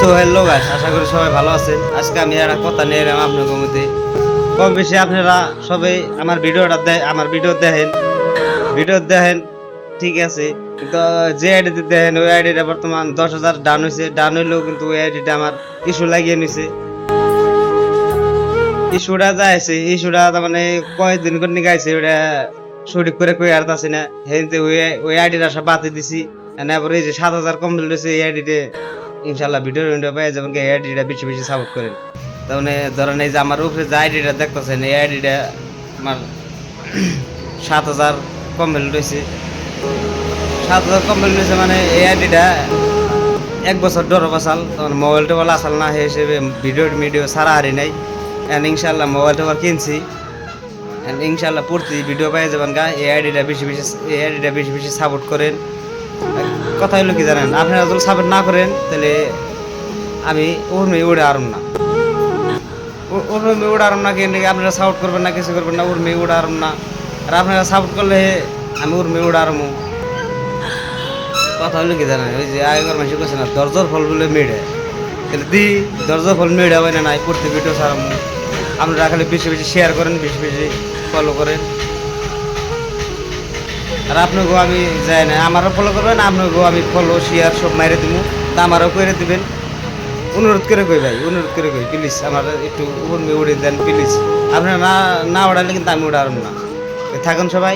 So hello guys, আশা করি সবাই ভালো আছেন। আজকে আমি একটা কথা নিয়ে এলাম আপনাদের মধ্যে। কম বেশি আপনারা সবাই আমার ভিডিও দেখেন, ঠিক আছে। কিন্তু যে আইডিতে দেখেন ওই আইডিটা বর্তমান 10,000 ডাউন হয়েছে। ডাউন হইলেও কিন্তু ওই আইডিটা আমার ইস্যু লাগিয়ে নিছে। ইস্যুটা যাইছে, ইস্যুটা তার মানে কয়েকদিন করে গাইছে, ওটা সঠিক করে কই আর আছে না। হেনতে ওই আইডিটা সব বাতি দিছি। এরপর এই যে 7,000 কমপ্লিট হয়েছে এই আইডিতে, ইনশাল্লাহ ভিডিও পেয়ে যাবেন। এই আইডিটা বেশি বেশি সাপোর্ট করেন। তার মানে ধরেন এই যে আমার উপরে যে আইডিটা দেখতেছেন এই আইডিটা আমার 7,000 কমপ্লিট হয়েছে। 7,000 কমপ্লিট হয়েছে মানে এই আইডিটা 1 বছর ধরে বাসাল, তখন মোবাইল টোবাইল আসাল না, সেই হিসেবে ভিডিও সারা হারি নাই। ইনশাল্লাহ মোবাইল টোবাইল কিনছি। ইনশাল্লাহ পড়ছি ভিডিও পেয়ে যাবেন গা। এই আইডিটা বেশি বেশি সাপোর্ট করেন। কথা হলো কি জানেন, আপনারা যদি সাপোর্ট না করেন তাহলে আমি উড়মে উড়ে আরম না। উড়মে উড়ে আরম না, কিন্তু আপনারা সাপোর্ট করবেন না, কিছু করবেন না, উড়মে উড়ে আরম না। আর আপনারা সাপোর্ট করলে আমি উড়মে উড়ে আরমু। কথা হলো কি জানেন, ওই যে আগেকার মানুষ করছে না, দরজার ফল বলে মেড়ে, তাহলে দরজার ফল মেড়ে হয় না, নাই পড়তে ভিডিও সারামু। আপনারা খালি বেশি বেশি শেয়ার করেন, বেশি বেশি ফলো করেন। আর আপনাকেও আমি যাই না, আমারও ফলো করবেন, আপনাকেও আমি ফলো শেয়ার সব মাইরে দিব, তা আমারও করে দিবেন। অনুরোধ করে কই ভাই, অনুরোধ করে কই, প্লিজ আমার একটু উড়ে দেন প্লিজ। আপনারা না উড়ালে কিন্তু আমি উড়ারম না। থাকুন সবাই,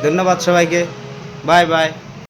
ধন্যবাদ সবাইকে, বাই বাই।